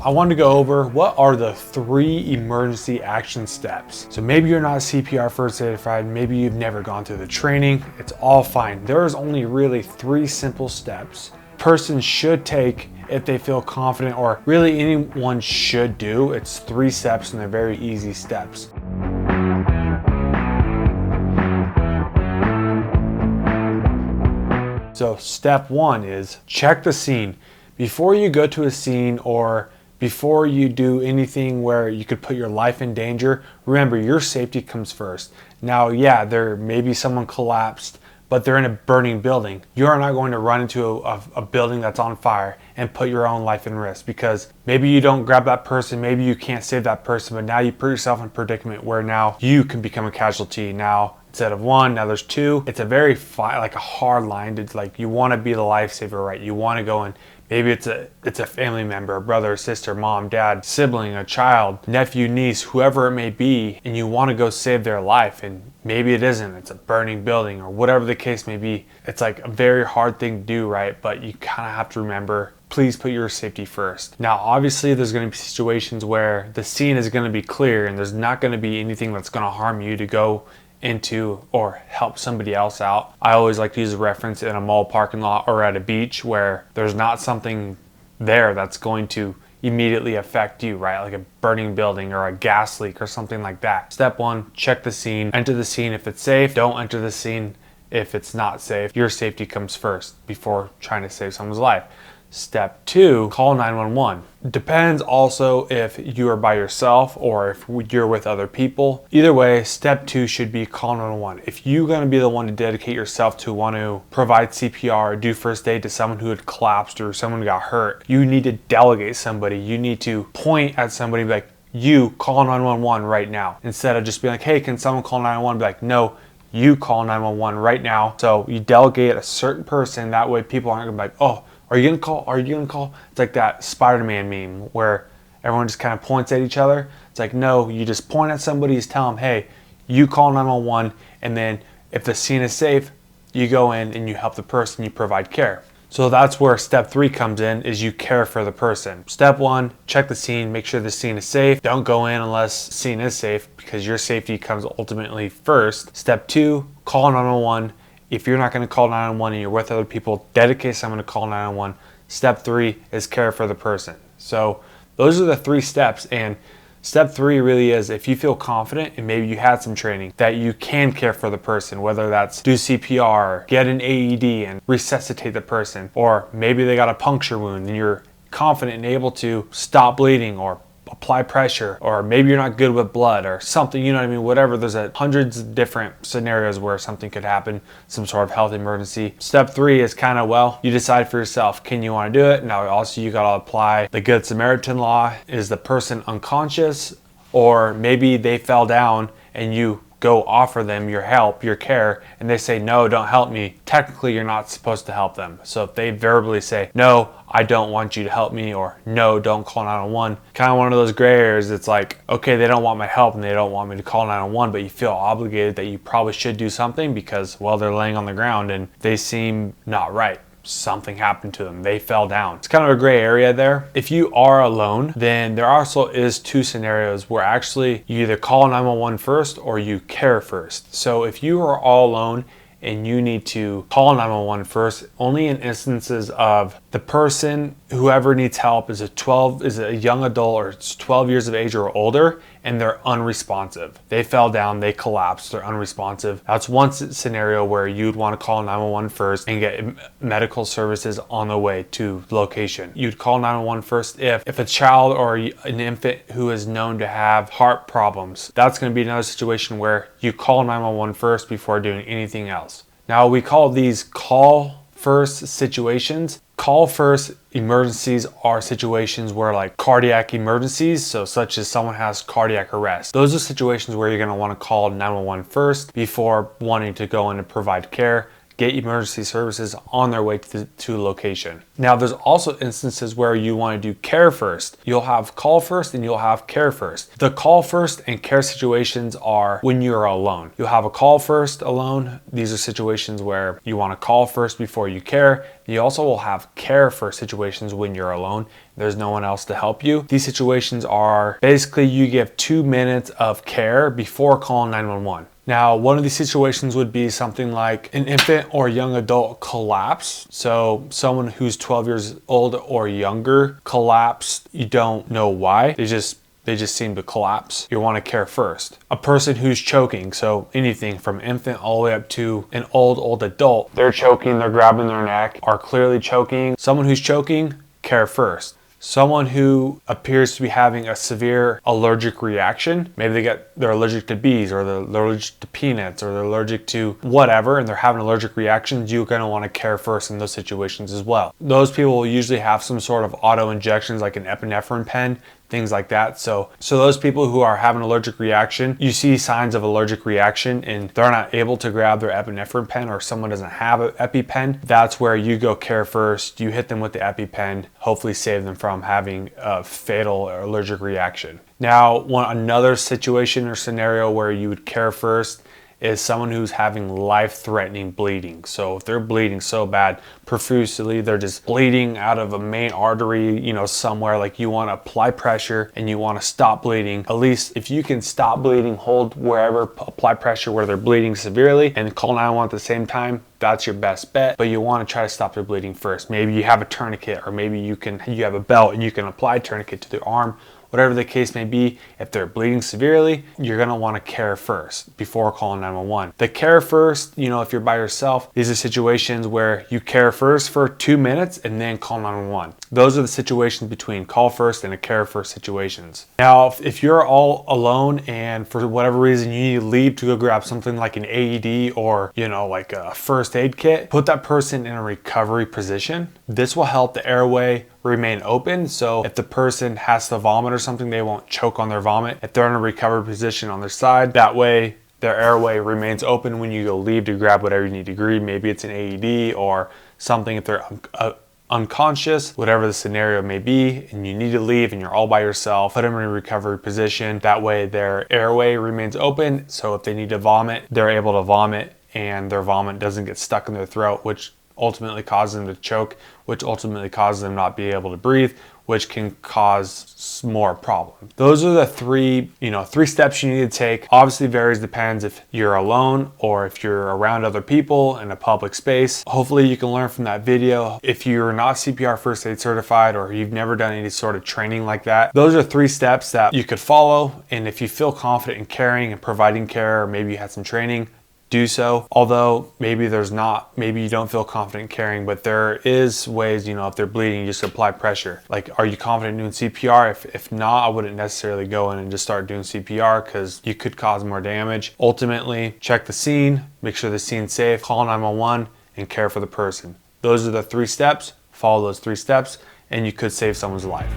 I wanted to go over what are the 3 emergency action steps. So maybe you're not CPR first aid certified, maybe you've never gone through the training, it's all fine. There is only really 3 simple steps person should take if they feel confident, or really anyone should do. It's 3 steps and they're very easy steps. So step 1 is check the scene. Before you go to a scene or before you do anything where you could put your life in danger, remember your safety comes first. Now, yeah, there maybe someone collapsed, but they're in a burning building. You are not going to run into a building that's on fire and put your own life in risk, because maybe you don't grab that person, maybe you can't save that person, but now you put yourself in a predicament where now you can become a casualty. Now, instead of 1, now there's 2. It's a very like a hard line. It's like you want to be the lifesaver, right? You want to go in. Maybe it's a family member, a brother, sister, mom, dad, sibling, a child, nephew, niece, whoever it may be, and you want to go save their life, and maybe it isn't. It's a burning building or whatever the case may be. It's like a very hard thing to do, right? But you kind of have to remember, please put your safety first. Now, obviously, there's going to be situations where the scene is going to be clear and there's not going to be anything that's going to harm you to go into or help somebody else out. I always like to use a reference in a mall parking lot or at a beach where there's not something there that's going to immediately affect you, right? Like a burning building or a gas leak or something like that. Step 1, check the scene. Enter the scene if it's safe. Don't enter the scene if it's not safe. Your safety comes first before trying to save someone's life. Step 2, call 911. Depends also if you are by yourself or if you're with other people. Either way, step 2 should be call 911. If you're going to be the one to dedicate yourself to want to provide CPR or do first aid to someone who had collapsed or someone who got hurt, you need to delegate somebody. You need to point at somebody and be like, you call 911 right now. Instead of just being like, hey, can someone call 911? Be like, no, you call 911 right now. So you delegate a certain person. That way people aren't going to be like, oh, are you gonna call? Are you gonna call? It's like that Spider-Man meme where everyone just kind of points at each other. It's like, no, you just point at somebody, just tell them, hey, you call 911, and then if the scene is safe, you go in and you help the person, you provide care. So that's where step 3 comes in, is you care for the person. Step 1, check the scene, make sure the scene is safe. Don't go in unless the scene is safe, because your safety comes ultimately first. Step 2, call 911. If you're not going to call 911 and you're with other people, dedicate someone to call 911. Step 3 is care for the person. So those are the 3 steps. And step 3 really is, if you feel confident and maybe you had some training, that you can care for the person, whether that's do CPR, get an AED and resuscitate the person, or maybe they got a puncture wound and you're confident and able to stop bleeding or apply pressure, or maybe you're not good with blood or something, you know what I mean? Whatever, there's hundreds of different scenarios where something could happen, some sort of health emergency. Step 3 is kind of, well, you decide for yourself, can you want to do it? Now also you got to apply the Good Samaritan law. Is the person unconscious, or maybe they fell down and you go offer them your help, your care, and they say, no, don't help me. Technically, you're not supposed to help them. So if they verbally say, no, I don't want you to help me, or no, don't call 911, kind of one of those gray areas. It's like, okay, they don't want my help and they don't want me to call 911, but you feel obligated that you probably should do something because, well, they're laying on the ground and they seem not right. Something happened to them, they fell down. It's kind of a gray area there. If you are alone, then there also is 2 scenarios where actually you either call 911 first or you care first. So if you are all alone and you need to call 911 first, only in instances of the person, whoever needs help, is a young adult or it's 12 years of age or older, and they're unresponsive. They fell down, they collapsed, they're unresponsive. That's one scenario where you'd want to call 911 first and get medical services on the way to the location. You'd call 911 first if a child or an infant who is known to have heart problems. That's going to be another situation where you call 911 first before doing anything else. Now, we call these call first situations. Call first emergencies are situations where, like, cardiac emergencies, so such as someone has cardiac arrest. Those are situations where you're going to want to call 911 first before wanting to go in and provide care. get emergency services on their way to the location. Now, there's also instances where you want to do care first. You'll have call first and you'll have care first. The call first and care situations are when you're alone. You'll have a call first alone. These are situations where you want to call first before you care. You also will have care first situations when you're alone. There's no one else to help you. These situations are basically you give 2 minutes of care before calling 911. Now, one of these situations would be something like an infant or young adult collapse. So someone who's 12 years old or younger collapsed. You don't know why. They just seem to collapse. You want to care first. A person who's choking, so anything from infant all the way up to an old adult. They're choking, they're grabbing their neck, are clearly choking. Someone who's choking, care first. Someone who appears to be having a severe allergic reaction, maybe they're allergic to bees, or they're allergic to peanuts, or they're allergic to whatever, and they're having allergic reactions, you're gonna wanna care first in those situations as well. Those people will usually have some sort of auto injections like an epinephrine pen, things like that. So those people who are having an allergic reaction, you see signs of allergic reaction and they're not able to grab their epinephrine pen, or someone doesn't have an EpiPen, that's where you go care first. You hit them with the EpiPen, hopefully save them from having a fatal or allergic reaction. Now, another situation or scenario where you would care first is someone who's having life-threatening bleeding. So if they're bleeding so bad, profusely, they're just bleeding out of a main artery, somewhere, like you want to apply pressure and you want to stop bleeding. At least if you can stop bleeding, hold wherever, apply pressure where they're bleeding severely, and call 911 at the same time, that's your best bet. But you want to try to stop their bleeding first. Maybe you have a tourniquet, or maybe you have a belt and you can apply a tourniquet to their arm. Whatever the case may be, if they're bleeding severely, you're gonna wanna care first before calling 911. The care first, if you're by yourself, these are situations where you care first for 2 minutes and then call 911. Those are the situations between call first and a care first situations. Now, if you're all alone and for whatever reason you need to leave to go grab something like an AED or, like a first aid kit, put that person in a recovery position. This will help the airway remain open, so if the person has to vomit or something, they won't choke on their vomit. If they're in a recovery position on their side, that way their airway remains open when you go leave to grab whatever you need to grab. Maybe it's an AED or something if they're unconscious, whatever the scenario may be, and you need to leave and you're all by yourself, put them in a recovery position. That way their airway remains open, so if they need to vomit, they're able to vomit and their vomit doesn't get stuck in their throat, which ultimately causes them to choke, which ultimately causes them not be able to breathe, which can cause more problems. Those are the three steps you need to take. Obviously varies, depends if you're alone or if you're around other people in a public space. Hopefully you can learn from that video. If you're not CPR first aid certified or you've never done any sort of training like that, those are 3 steps that you could follow. And if you feel confident in caring and providing care, or maybe you had some training, do so. Although maybe you don't feel confident carrying, but there is ways, if they're bleeding, you just apply pressure. Like, are you confident doing CPR? If not, I wouldn't necessarily go in and just start doing CPR because you could cause more damage. Ultimately, check the scene, make sure the scene's safe, call 911 and care for the person. Those are the 3 steps. Follow those 3 steps and you could save someone's life.